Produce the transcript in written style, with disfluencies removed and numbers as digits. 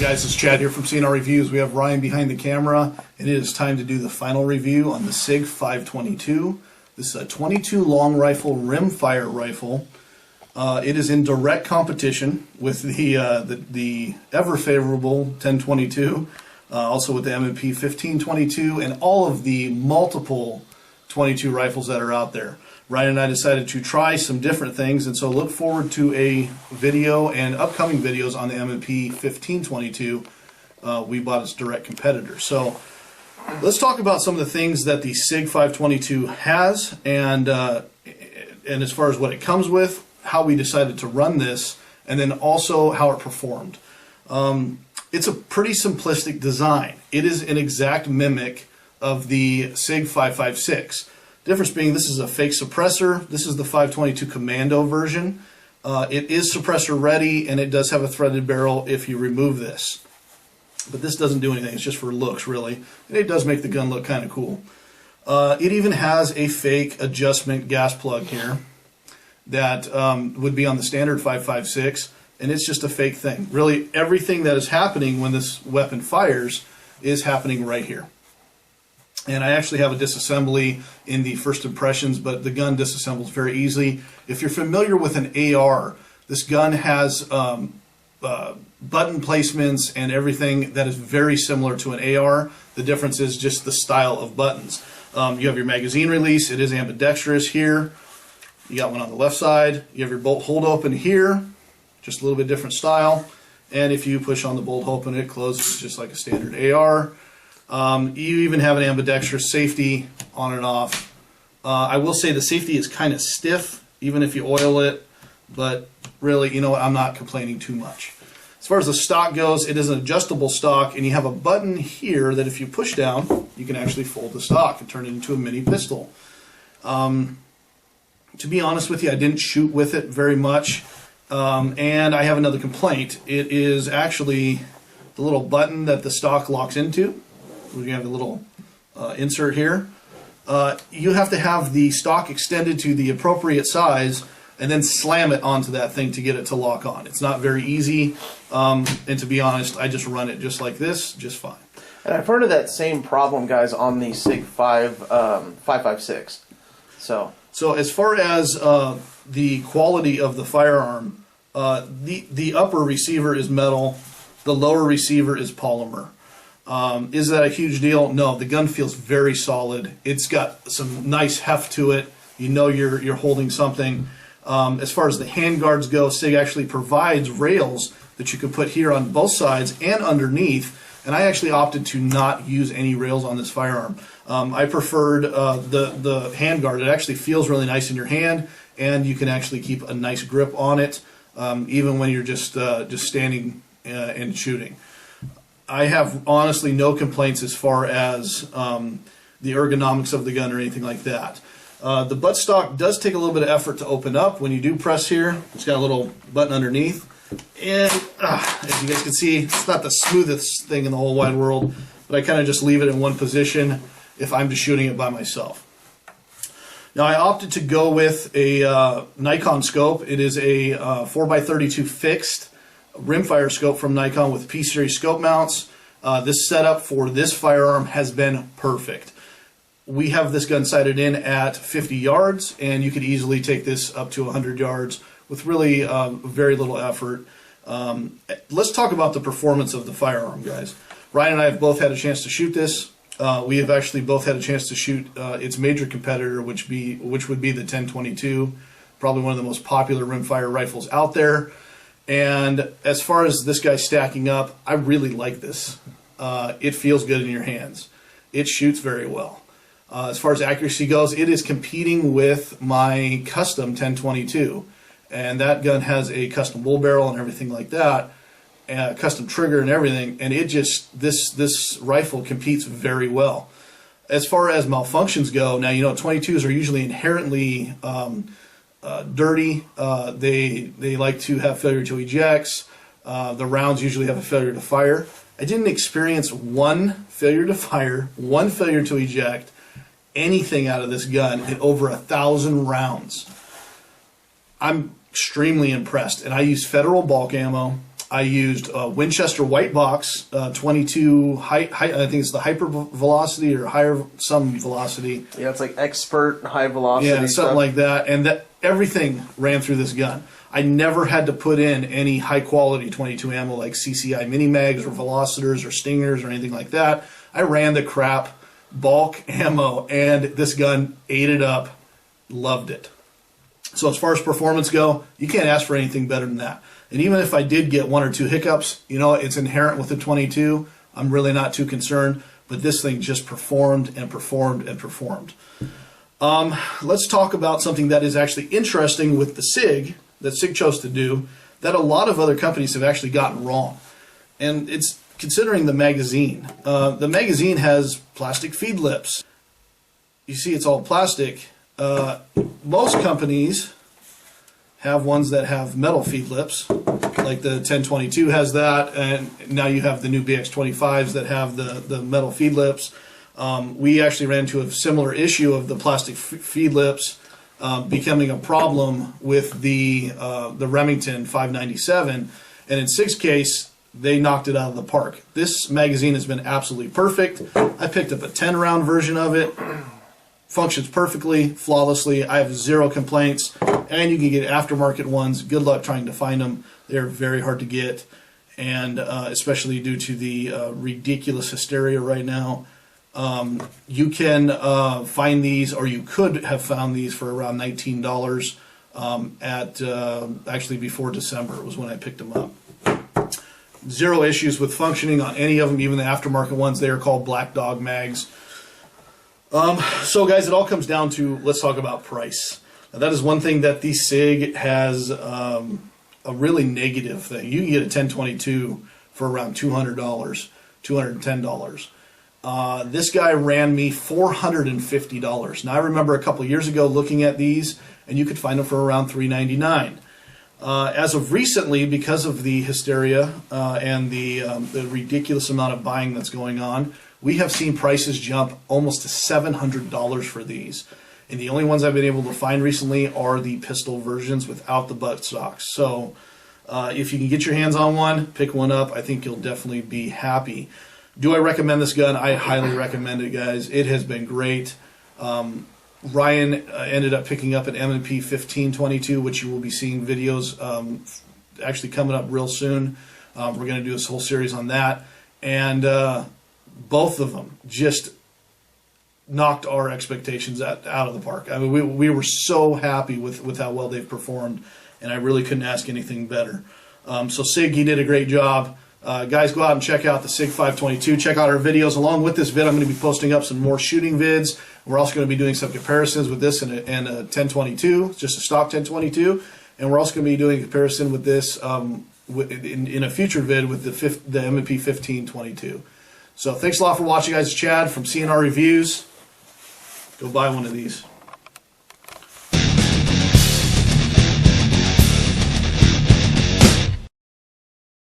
guys, it's Chad here from CNR Reviews. We have Ryan behind the camera, and it is time to do the final review on the SIG 522. This is a 22 long rifle rimfire rifle. It is in direct competition with the ever favorable 1022, also with the M&P 1522, and all of the multiple 22 rifles that are out there. Ryan and I decided to try some different things, and so look forward to a video and upcoming videos on the M&P 1522. We bought its direct competitor. So let's talk about some of the things that the SIG 522 has, and as far as what it comes with, how we decided to run this, and then also how it performed. It's a pretty simplistic design. It is an exact mimic of the SIG 556. Difference being, this is a fake suppressor. This is the 522 Commando version. It is suppressor ready, and it does have a threaded barrel if you remove this. But this doesn't do anything. It's just for looks, really. And it does make the gun look kind of cool. It even has a fake adjustment gas plug here that would be on the standard 556, and it's just a fake thing. Really, everything that is happening when this weapon fires is happening right here. And I actually have a disassembly in the first impressions, but the gun disassembles very easily. If you're familiar with an AR, this gun has button placements and everything that is very similar to an AR. The difference is just the style of buttons. You have your magazine release. It is ambidextrous here. You got one on the left side. You have your bolt hold open here, just a little bit different style. And if you push on the bolt open, it closes just like a standard AR. You even have an ambidextrous safety on and off. I will say the safety is kind of stiff, even if you oil it, but really, you know what, I'm not complaining too much. As far as the stock goes, it is an adjustable stock, and you have a button here that if you push down, you can actually fold the stock and turn it into a mini pistol. To be honest with you, I didn't shoot with it very much, and I have another complaint. It is actually the little button that the stock locks into. We have a little insert here. You have to have the stock extended to the appropriate size and then slam it onto that thing to get it to lock on. It's not very easy, and to be honest, I just run it just like this, just fine. And I've heard of that same problem, guys, on the SIG 556. So as far as the quality of the firearm, the upper receiver is metal, the lower receiver is polymer. Is that a huge deal? No, the gun feels very solid. It's got some nice heft to it. You know you're holding something. As far as the hand guards go, SIG actually provides rails that you can put here on both sides and underneath. And I actually opted to not use any rails on this firearm. I preferred the hand guard. It actually feels really nice in your hand, and you can actually keep a nice grip on it, even when you're just standing and shooting. I have honestly no complaints as far as the ergonomics of the gun or anything like that. The buttstock does take a little bit of effort to open up. When you do press here, it's got a little button underneath. And as you guys can see, it's not the smoothest thing in the whole wide world, but I kind of just leave it in one position if I'm just shooting it by myself. Now I opted to go with a Nikon scope. It is a 4x32 fixed rimfire scope from Nikon with P-series scope mounts. This setup for this firearm has been perfect. We have this gun sighted in at 50 yards, and you could easily take this up to 100 yards with really very little effort. Let's talk about the performance of the firearm, guys. Ryan and I have both had a chance to shoot this. We have actually both had a chance to shoot its major competitor, which would be the 1022, probably one of the most popular rimfire rifles out there. And as far as this guy stacking up, I really like this. It feels good in your hands. It shoots very well. As far as accuracy goes, it is competing with my custom 1022. And that gun has a custom bull barrel and everything like that, and a custom trigger and everything. And it just, this rifle competes very well. As far as malfunctions go, now, you know, 22s are usually inherently dirty. They like to have failure to ejects. The rounds usually have a failure to fire. I didn't experience one failure to fire, one failure to eject, anything out of this gun in over 1,000 rounds. I'm extremely impressed, and I use Federal bulk ammo. I used Winchester White Box 22 I think it's the hyper velocity or higher some velocity. Yeah, it's like expert high velocity. Yeah, something stuff. like that. And that everything ran through this gun. I never had to put in any high quality 22 ammo like CCI mini mags or velocitors or stingers or anything like that. I ran the crap bulk ammo, and this gun ate it up. Loved it. So as far as performance go, you can't ask for anything better than that. And even if I did get one or two hiccups, you know, it's inherent with the 22. I'm really not too concerned. But this thing just performed and performed and performed. Let's talk about something that is actually interesting with the SIG, that SIG chose to do, that a lot of other companies have actually gotten wrong. And it's considering the magazine. The magazine has plastic feed lips. You see it's all plastic. Most companies have ones that have metal feed lips, like the 1022 has that, and now you have the new BX25s that have the metal feed lips. We actually ran into a similar issue of the plastic feed lips becoming a problem with the Remington 597, and in SIG's case, they knocked it out of the park. This magazine has been absolutely perfect. I picked up a 10-round version of it. Functions perfectly, flawlessly. I have zero complaints. And you can get aftermarket ones. Good luck trying to find them. They're very hard to get. And especially due to the ridiculous hysteria right now. You can find these, or you could have found these for around $19 actually before December was when I picked them up. Zero issues with functioning on any of them, even the aftermarket ones. They are called Black Dog mags. So guys, it all comes down to, let's talk about price. Now, that is one thing that the SIG has a really negative thing. You can get a 1022 for around $200, $210. This guy ran me $450. Now I remember a couple years ago looking at these, and you could find them for around $399. As of recently, because of the hysteria and the ridiculous amount of buying that's going on, we have seen prices jump almost to $700 for these. And the only ones I've been able to find recently are the pistol versions without the buttstocks. So if you can get your hands on one, pick one up. I think you'll definitely be happy. Do I recommend this gun? I highly recommend it, guys. It has been great. Ryan ended up picking up an M&P 1522, which you will be seeing videos actually coming up real soon. We're going to do this whole series on that. And both of them just knocked our expectations out of the park. I mean, we were so happy with how well they've performed, and I really couldn't ask anything better. So SIG, he did a great job. Guys, go out and check out the SIG 522. Check out our videos. Along with this vid, I'm going to be posting up some more shooting vids. We're also going to be doing some comparisons with this and a 1022, just a stock 1022. And we're also going to be doing a comparison with this in a future vid with the M&P 1522. So thanks a lot for watching, guys. It's Chad from CNR Reviews. Go buy one of these.